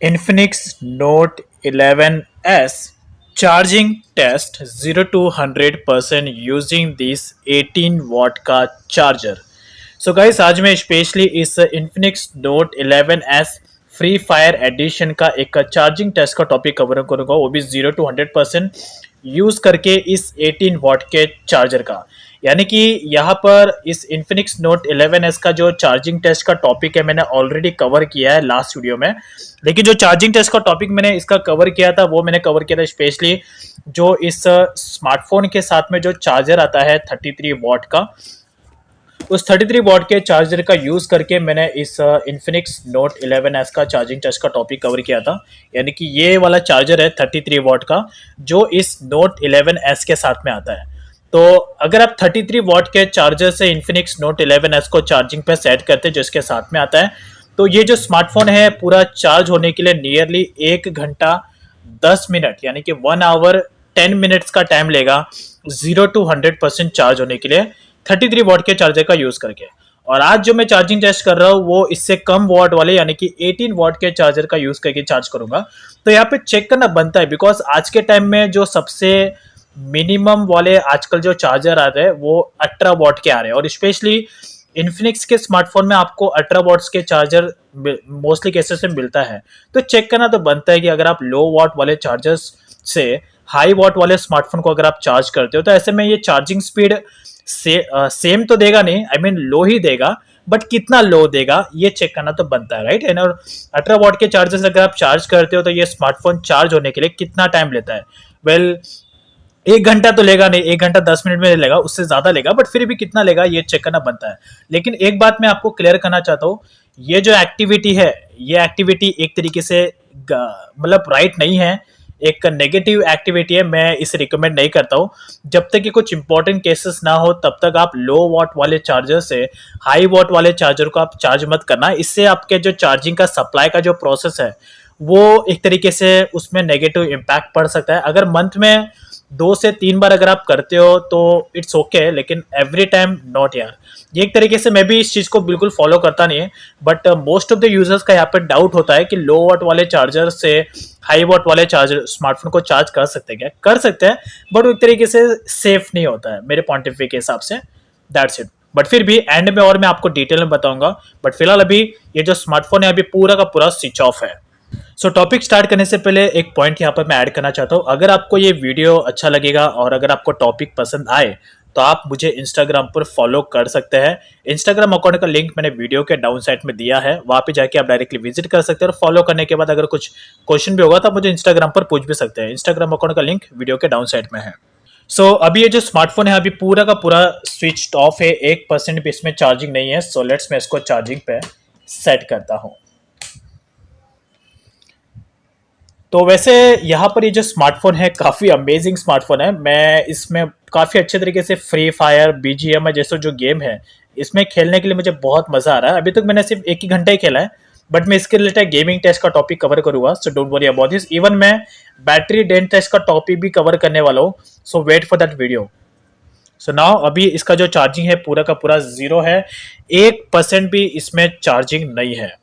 Infinix Note 11s charging test 0 to 100% using this 18 watt का चार्जर। So guys आज मैं स्पेशली इस Infinix Note 11s free fire edition का एक चार्जिंग टेस्ट का टॉपिक कवर करूंगा, वो भी 0 to 100% यूज करके इस 18 वॉट के चार्जर का। यानी कि यहाँ पर इस Infinix Note 11s का जो चार्जिंग टेस्ट का टॉपिक है मैंने ऑलरेडी कवर किया है लास्ट वीडियो में। लेकिन जो चार्जिंग टेस्ट का टॉपिक मैंने इसका कवर किया था वो मैंने कवर किया था स्पेशली जो इस स्मार्टफोन के साथ में जो चार्जर आता है 33 वॉट का, उस 33 वॉट के चार्जर का यूज करके मैंने इस Infinix Note 11s का चार्जिंग टेस्ट का टॉपिक कवर किया था। यानी कि ये वाला चार्जर है 33 वॉट का जो इस Note 11s के साथ में आता है। तो अगर आप 33 वॉट के चार्जर से Infinix Note 11s को चार्जिंग पे सेट करते हैं जो इसके साथ में आता है, तो ये जो स्मार्टफोन है पूरा चार्ज होने के लिए नियरली 1 घंटा 10 मिनट यानी कि 1 आवर 10 मिनट्स का टाइम लेगा 0 to 100% चार्ज होने के लिए 33 वॉट के चार्जर का यूज करके। और आज जो मैं चार्जिंग टेस्ट कर रहा हूँ वो इससे कम वॉट वाले यानी कि 18 वॉट के चार्जर का यूज करके चार्ज करूंगा। तो यहाँ पे चेक करना बनता है बिकॉज आज के टाइम में जो सबसे मिनिमम वाले आजकल जो चार्जर आ रहे हैं वो 18 वॉट के आ रहे हैं, और स्पेशली इन्फिनिक्स के स्मार्टफोन में आपको 18 वॉट्स के चार्जर मोस्टली केसेस में मिलता है। तो चेक करना तो बनता है कि अगर आप लो वॉट वाले चार्जर्स से हाई वॉट वाले स्मार्टफोन को अगर आप चार्ज करते हो तो ऐसे में ये चार्जिंग स्पीड सेम तो देगा नहीं, आई मीन लो ही देगा, बट कितना लो देगा ये चेक करना तो बनता है, राइट। एंड और 18 वॉट के चार्जर अगर आप चार्ज करते हो तो ये स्मार्टफोन चार्ज होने के लिए कितना टाइम लेता है। वेल 1 घंटा तो लेगा नहीं, 1 घंटा 10 मिनट में लेगा, उससे ज्यादा लेगा, बट फिर भी कितना लेगा ये चेक करना बनता है। लेकिन एक बात मैं आपको क्लियर करना चाहता हूँ, ये जो एक्टिविटी है ये एक्टिविटी एक तरीके से मतलब राइट नहीं है, एक नेगेटिव एक्टिविटी है। मैं इसे रिकमेंड नहीं करता हूँ। जब तक कि कुछ इंपॉर्टेंट केसेस ना हो तब तक आप लो वॉट वाले चार्जर से हाई वॉट वाले चार्जर को आप चार्ज मत करना। इससे आपके जो चार्जिंग का सप्लाई का जो प्रोसेस है वो एक तरीके से उसमें नेगेटिव इम्पैक्ट पड़ सकता है। अगर मंथ में 2 से 3 बार अगर आप करते हो तो इट्स ओके, लेकिन एवरी टाइम नॉट यार। ये एक तरीके से मैं भी इस चीज को बिल्कुल फॉलो करता नहीं है, but most of the users का यहाँ पे डाउट होता है कि लो वॉट वाले चार्जर से हाई वॉट वाले चार्जर स्मार्टफोन को चार्ज कर सकते हैं क्या, कर सकते हैं, बट वो एक तरीके से सेफ नहीं होता है मेरे पॉइंट ऑफ व्यू के हिसाब से। That's it. बट फिर भी एंड में और मैं आपको डिटेल में बताऊंगा। बट फिलहाल अभी ये जो स्मार्टफोन है अभी पूरा का पूरा स्विच ऑफ है। सो टॉपिक स्टार्ट करने से पहले एक पॉइंट यहाँ पर मैं ऐड करना चाहता हूँ। अगर आपको ये वीडियो अच्छा लगेगा और अगर आपको टॉपिक पसंद आए तो आप मुझे इंस्टाग्राम पर फॉलो कर सकते हैं। इंस्टाग्राम अकाउंट का लिंक मैंने वीडियो के डाउन साइड में दिया है, वहाँ पे जाके आप डायरेक्टली विजिट कर सकते हैं। और फॉलो करने के बाद अगर कुछ क्वेश्चन भी होगा तो आप मुझे इंस्टाग्राम पर पूछ भी सकते हैं। इंस्टाग्राम अकाउंट का लिंक वीडियो के डाउन साइड में है। अभी ये जो स्मार्टफोन है अभी पूरा का पूरा स्विच ऑफ है, 1% भी इसमें चार्जिंग नहीं है। लेट्स मैं इसको चार्जिंग पे सेट करता हूँ। तो वैसे यहाँ पर ये जो स्मार्टफोन है काफ़ी अमेजिंग स्मार्टफोन है। मैं इसमें काफ़ी अच्छे तरीके से फ्री फायर बीजीएमआई जैसे जो गेम है इसमें खेलने के लिए मुझे बहुत मज़ा आ रहा है। अभी तक मैंने सिर्फ 1 ही घंटा ही खेला है, बट मैं इसके रिलेटेड गेमिंग टेस्ट का टॉपिक कवर करूंगा, so don't worry about this. Even मैं बैटरी डेंट टेस्ट का टॉपिक भी कवर करने वाला हूँ, so wait for that video. So now अभी इसका जो चार्जिंग है पूरा का पूरा जीरो है, 1% भी इसमें चार्जिंग नहीं है।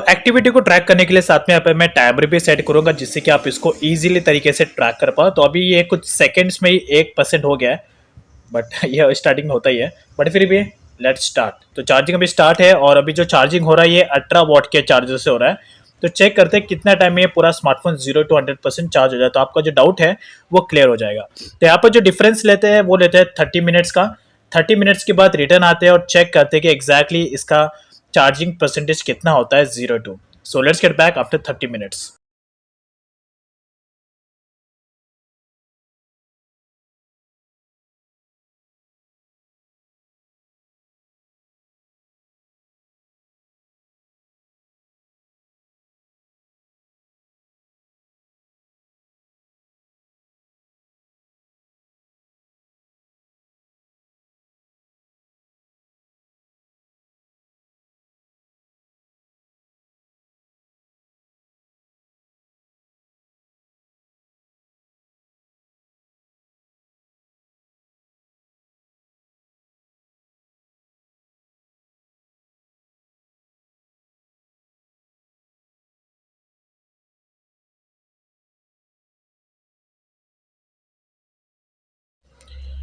एक्टिविटी को ट्रैक करने के लिए साथ में यहाँ पे मैं टाइमर भी सेट करूंगा जिससे कि आप इसको इजीली तरीके से ट्रैक कर पाओ। तो अभी ये कुछ सेकंड्स में ही 1% हो गया है, बट ये स्टार्टिंग में होता ही है, बट फिर भी लेट्स स्टार्ट। तो चार्जिंग अभी स्टार्ट है और अभी जो चार्जिंग हो रहा है ये 18 वॉट के चार्जर से हो रहा है। तो चेक करते हैं कितना टाइम में ये पूरा स्मार्टफोन 0 to 100% चार्ज हो जाए, तो आपका जो डाउट है वो क्लियर हो जाएगा। तो यहाँ पर जो डिफरेंस लेते हैं वो लेते हैं 30 मिनट्स का। 30 मिनट्स के बाद रिटर्न आते हैं और चेक करते हैं कि एग्जैक्टली इसका चार्जिंग परसेंटेज कितना होता है 0 to। So let's get back after 30 minutes.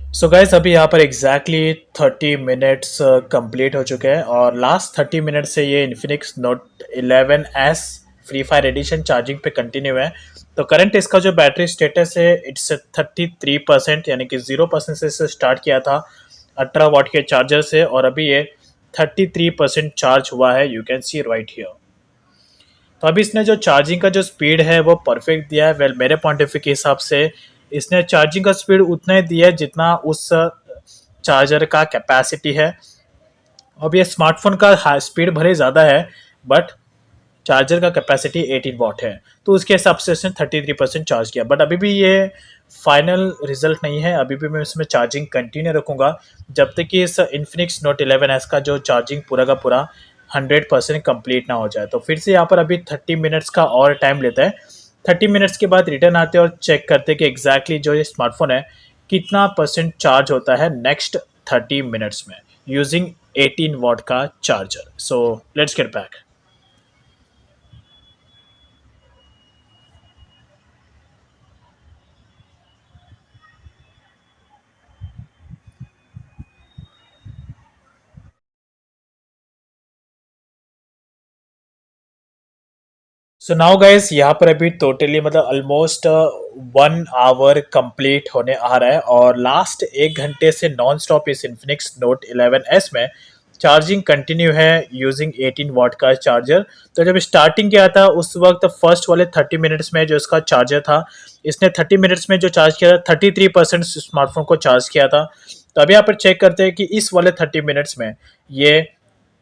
So guys अभी यहाँ पर एग्जैक्टली 30 मिनट्स कंप्लीट हो चुके हैं और लास्ट 30 मिनट से ये Infinix Note 11S free fire edition charging पे कंटिन्यू है। तो करंट इसका जो बैटरी स्टेटस है इट्स 33%, यानी कि 0% से इसे स्टार्ट किया था 18 वाट के चार्जर से, और अभी ये 33% चार्ज हुआ है, you can see right here. तो अभी इसने जो चार्जिंग का जो स्पीड है वो परफेक्ट दिया है। वेल मेरे पॉइंट ऑफ व्यू के हिसाब से इसने चार्जिंग का स्पीड उतना ही दिया है जितना उस चार्जर का कैपेसिटी है। अब ये स्मार्टफोन का स्पीड भले ज़्यादा है, बट चार्जर का कैपेसिटी 18 वाट है, तो उसके हिसाब से इसने 33% चार्ज किया। बट अभी भी ये फाइनल रिजल्ट नहीं है, अभी भी मैं इसमें चार्जिंग कंटिन्यू रखूँगा जब तक कि इस इन्फिनिक्स नोट 11S का जो चार्जिंग पूरा का पूरा 100% कंप्लीट ना हो जाए। तो फिर से यहाँ पर अभी 30 मिनट्स का और टाइम लेता है। 30 मिनट्स के बाद रिटर्न आते हैं और चेक करते हैं कि एग्जैक्टली जो ये स्मार्टफोन है कितना परसेंट चार्ज होता है नेक्स्ट 30 मिनट्स में यूजिंग 18 वाट का चार्जर। सो let's get back. So now guys यहाँ पर अभी टोटली मतलब ऑलमोस्ट 1 आवर कंप्लीट होने आ रहा है और लास्ट 1 घंटे से नॉन स्टॉप इस इन्फिनिक्स नोट 11S में चार्जिंग कंटिन्यू है यूजिंग 18 वाट का चार्जर। तो जब स्टार्टिंग किया था उस वक्त फर्स्ट वाले 30 मिनट्स में जो इसका चार्जर था, इसने 30 मिनट्स में जो चार्ज किया था 33% स्मार्टफोन को चार्ज किया था। तो अभी यहाँ पर चेक करते हैं कि इस वाले 30 मिनट्स में ये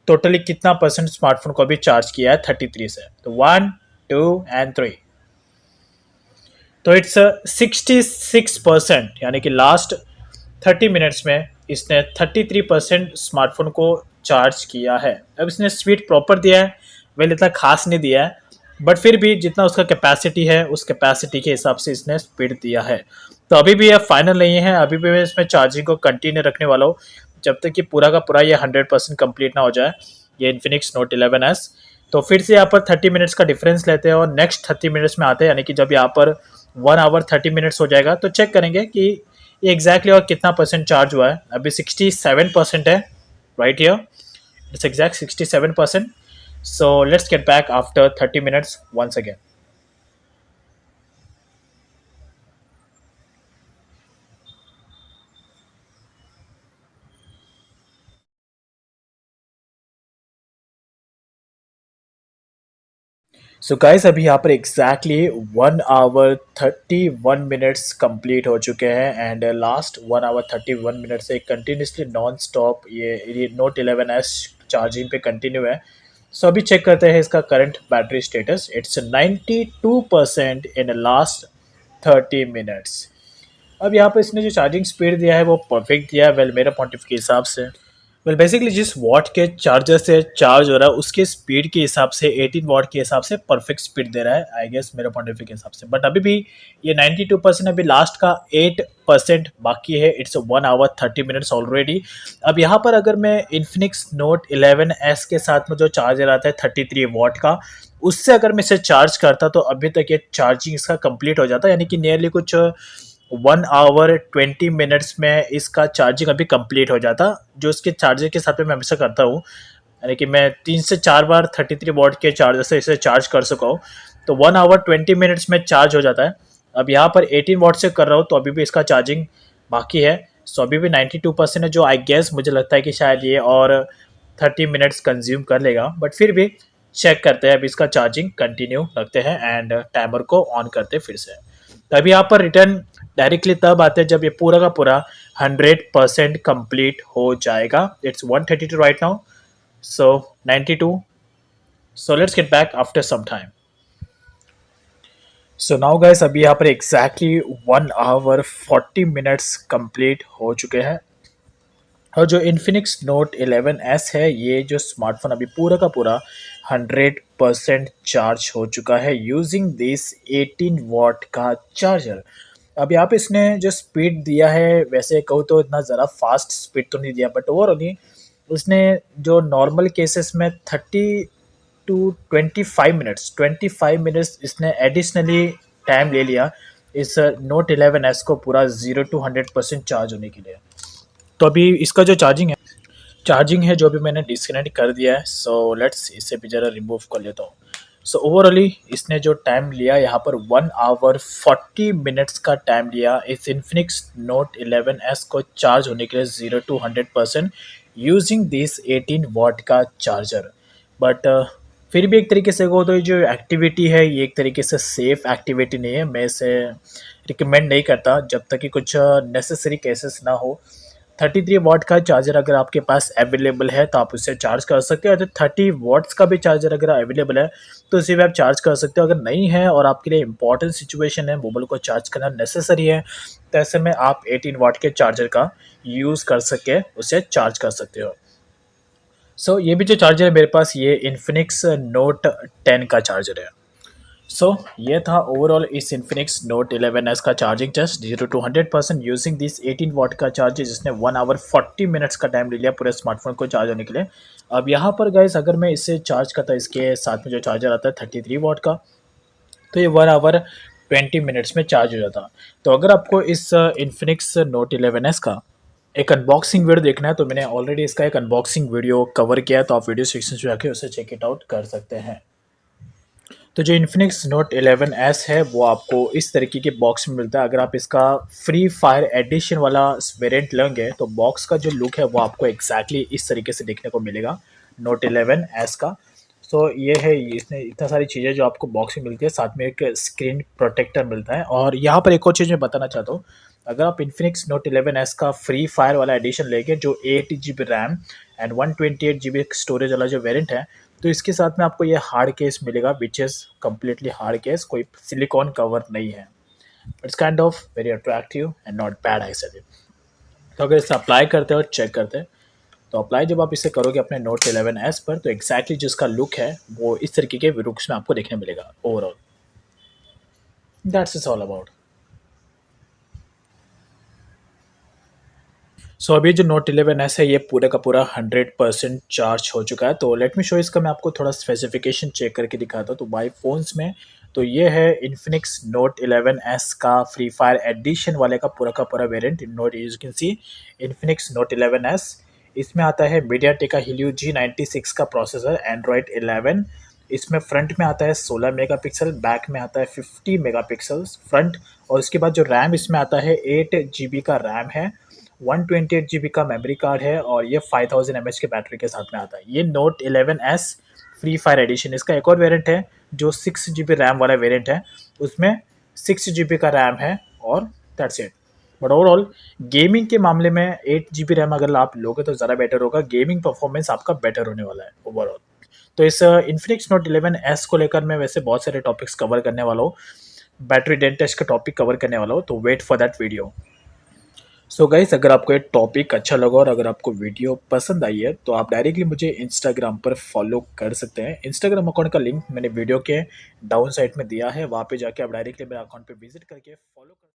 टोटली कितना परसेंट स्मार्टफोन को अभी चार्ज किया है 33 से। तो 1 2 एंड 3, तो इट्स 66%, यानी कि लास्ट 30 मिनट्स में इसने 33% स्मार्टफोन को चार्ज किया है। अब इसने स्पीड प्रॉपर दिया है, वेल इतना खास नहीं दिया है, बट फिर भी जितना उसका कैपेसिटी है उस कैपेसिटी के हिसाब से इसने स्पीड दिया है। तो अभी भी यह फाइनल नहीं है, अभी भी मैं इसमें चार्जिंग को कंटिन्यू रखने वाला हूँ जब तक कि पूरा का पूरा ये 100% कंप्लीट ना हो जाए ये इन्फिनिक्स नोट 11S। तो फिर से यहाँ पर 30 मिनट्स का डिफरेंस लेते हैं और नेक्स्ट 30 मिनट्स में आते हैं, यानी कि जब यहाँ पर 1 आवर 30 मिनट्स हो जाएगा तो चेक करेंगे कि ये एग्जैक्टली और कितना परसेंट चार्ज हुआ है। अभी 67% है, right here it's exact 67%। So let's get back after 30 minutes once again. So guys अभी यहाँ पर एग्जैक्टली 1 आवर 31 मिनट्स कंप्लीट हो चुके हैं एंड लास्ट 1 आवर 31 मिनट से कंटिन्यूसली नॉन स्टॉप ये नोट 11S चार्जिंग पे कंटिन्यू है। सो अभी चेक करते हैं इसका current battery status, it's 92% in last 30 minutes. अब यहाँ पर इसने जो चार्जिंग स्पीड दिया है वो परफेक्ट दिया है, वेल मेरा पॉइंट ऑफ के हिसाब से। वेल बेसिकली जिस वॉट के चार्जर से चार्ज हो रहा है उसके स्पीड के हिसाब से 18 वाट के हिसाब से परफेक्ट स्पीड दे रहा है, आई गेस मेरे पॉइंट ऑफ व्यू के हिसाब से। बट अभी भी ये 92%, अभी लास्ट का 8% बाकी है, इट्स 1 आवर 30 मिनट्स ऑलरेडी। अब यहाँ पर अगर मैं इन्फिनिक्स नोट 11S के साथ में जो चार्जर आता है 33 वाट का, उससे अगर मैं इसे चार्ज करता तो अभी तक ये चार्जिंग इसका कंप्लीट हो जाता, यानी कि नियरली कुछ 1 आवर 20 मिनट्स में इसका चार्जिंग अभी कंप्लीट हो जाता, जो इसके चार्जर के साथ में मैं हमेशा करता हूँ, यानी कि मैं 3 से 4 बार 33 वाट के चार्जर से इसे चार्ज कर सका हूँ। तो 1 आवर 20 मिनट्स में चार्ज हो जाता है। अब यहाँ पर 18 वाट से कर रहा हूँ तो अभी भी इसका चार्जिंग बाकी है। सो अभी भी 92% है, जो आई गेस मुझे लगता है कि शायद ये और 30 मिनट्स कंज्यूम कर लेगा, बट फिर भी चेक करते हैं। अभी इसका चार्जिंग कंटिन्यू रखते हैं एंड टाइमर को ऑन करते हैं फिर से। तभी यहाँ पर रिटर्न डायरेक्टली तब आते हैं जब ये पूरा का पूरा 100% कंप्लीट हो जाएगा। It's 132 right now, so 92। So let's get back after some time. So now guys अभी यहाँ पर एग्जैक्टली 1 आवर 40 मिनट्स कंप्लीट हो चुके हैं और जो इन्फिनिक्स नोट 11S है ये जो स्मार्टफोन अभी पूरा का पूरा 100% चार्ज हो चुका है यूजिंग दिस 18 वाट का चार्जर। अब यहाँ पे इसने जो स्पीड दिया है वैसे कहूँ तो इतना ज़रा फास्ट स्पीड तो नहीं दिया, बट ओवरऑल उसने जो नॉर्मल केसेस में 30 to 25 मिनट्स इसने एडिशनली टाइम ले लिया इस नोट 11s को पूरा 0 to 100% चार्ज होने के लिए। तो अभी इसका जो चार्जिंग है जो अभी मैंने डिस्कनेक्ट कर दिया है, सो लेट्स इसे भी ज़रा रिमूव कर लेता हूँ। सो ओवरऑली इसने जो टाइम लिया यहाँ पर 1 hour 40 minutes का टाइम लिया इस इन्फिनिक्स नोट 11s को चार्ज होने के लिए 0 to 100% यूजिंग दिस 18 वाट का चार्जर। बट फिर भी एक तरीके से वो तो जो एक्टिविटी है ये एक तरीके से सेफ एक्टिविटी नहीं है, मैं इसे रिकमेंड नहीं करता जब तक कि कुछ नेसेसरी केसेस ना हो। 33 वाट का चार्जर अगर आपके पास अवेलेबल है तो आप उससे चार्ज कर सकते हो, तो 30 वाट्स का भी चार्जर अगर अवेलेबल है तो उसे भी आप चार्ज कर सकते हो। अगर नहीं है और आपके लिए इंपॉर्टेंट सिचुएशन है, मोबाइल को चार्ज करना नेसेसरी है, तो ऐसे में आप 18 वाट के चार्जर का यूज़ कर सके उसे चार्ज कर सकते हो। सो ये भी जो चार्जर है मेरे पास ये इन्फिनिक्स नोट 10 का चार्जर है। सो ये था ओवरऑल इस इन्फिनिक्स नोट 11s का charging test 0 to 100% using this 18 watt का चार्जर जिसने 1 hour 40 minutes का टाइम ले लिया पूरे स्मार्टफोन को चार्ज होने के लिए। अब यहाँ पर गाइस अगर मैं इसे चार्ज करता इसके साथ में जो चार्जर आता है 33 वाट का, तो ये 1 hour 20 minutes में चार्ज हो जाता। तो अगर आपको इस इन्फिनिक्स नोट 11s का एक अनबॉक्सिंग वीडियो देखना है तो मैंने ऑलरेडी इसका एक अनबॉक्सिंग वीडियो कवर किया है, तो आप वीडियो सेक्शन से जाके उसे चेक इट आउट कर सकते हैं। तो जो इन्फिनिक्स नोट 11s है वो आपको इस तरीके के बॉक्स में मिलता है। अगर आप इसका फ्री फायर एडिशन वाला वेरिएंट लेंगे तो बॉक्स का जो लुक है वो आपको एग्जैक्टली इस तरीके से देखने को मिलेगा नोट 11s का। सो ये है, इसमें इतना सारी चीज़ें जो आपको बॉक्स में मिलती है, साथ में एक स्क्रीन प्रोटेक्टर मिलता है। और यहाँ पर एक और चीज़ मैं बताना चाहता हूँ, अगर आप इन्फिनिक्स नोट 11s का फ्री फायर वाला एडिशन लेंगे जो 8 GB RAM and 128 GB storage वाला जो वेरिएंट है, तो इसके साथ में आपको ये हार्ड केस मिलेगा which is completely hard case, कोई सिलिकॉन कवर नहीं है। It's kind of very attractive and not bad actually. तो अगर इसे अप्लाई करते हैं और चेक करते हैं तो अप्लाई जब आप इसे करोगे अपने नोट 11s पर तो एक्जैक्टली जिसका लुक है वो इस तरीके के लुक्स में आपको देखने मिलेगा। Overall that's is all about. So अभी जो नोट 11s है ये पूरा का पूरा 100% चार्ज हो चुका है। तो लेट मी शो इसका मैं आपको थोड़ा स्पेसिफिकेशन चेक करके दिखाता हूँ। तो बाई फोन्स में तो ये है इन्फिनिक्स नोट 11s का फ्री फायर एडिशन वाले का पूरा variant note you can see Infinix Note 11s। इसमें आता है मीडियाटेक का Helio G96 का प्रोसेसर, एंड्रॉयड 11। इसमें फ्रंट में आता है 16 मेगापिक्सल, बैक में आता है 50 मेगापिक्सल्स फ्रंट, और उसके बाद जो रैम इसमें आता है 8 GB का रैम है, 128 GB का मेमोरी कार्ड है, और ये 5000 mAh के बैटरी के साथ में आता है। ये note 11s free fire addition. इसका एक और वेरिएंट है जो 6 GB रैम वाला वेरिएंट है, उसमें 6 GB का रैम है और that's it. But overall gaming के मामले में 8 GB रैम अगर आप लोगे तो ज़्यादा बेटर होगा, गेमिंग परफॉर्मेंस आपका बेटर होने वाला है ओवरऑल। तो इस इन्फिनिक्स नोट 11s को लेकर मैं वैसे बहुत सारे टॉपिक्स कवर करने वाला हूँ, बैटरी डेड टेस्ट का टॉपिक कवर करने वाला हूँ, तो wait for that video. So guys अगर आपको ये टॉपिक अच्छा लगा और अगर आपको वीडियो पसंद आई है तो आप डायरेक्टली मुझे इंस्टाग्राम पर फॉलो कर सकते हैं। इंस्टाग्राम अकाउंट का लिंक मैंने वीडियो के डाउन साइड में दिया है, वहाँ पे जाके आप डायरेक्टली मेरे अकाउंट पे विजिट करके फॉलो कर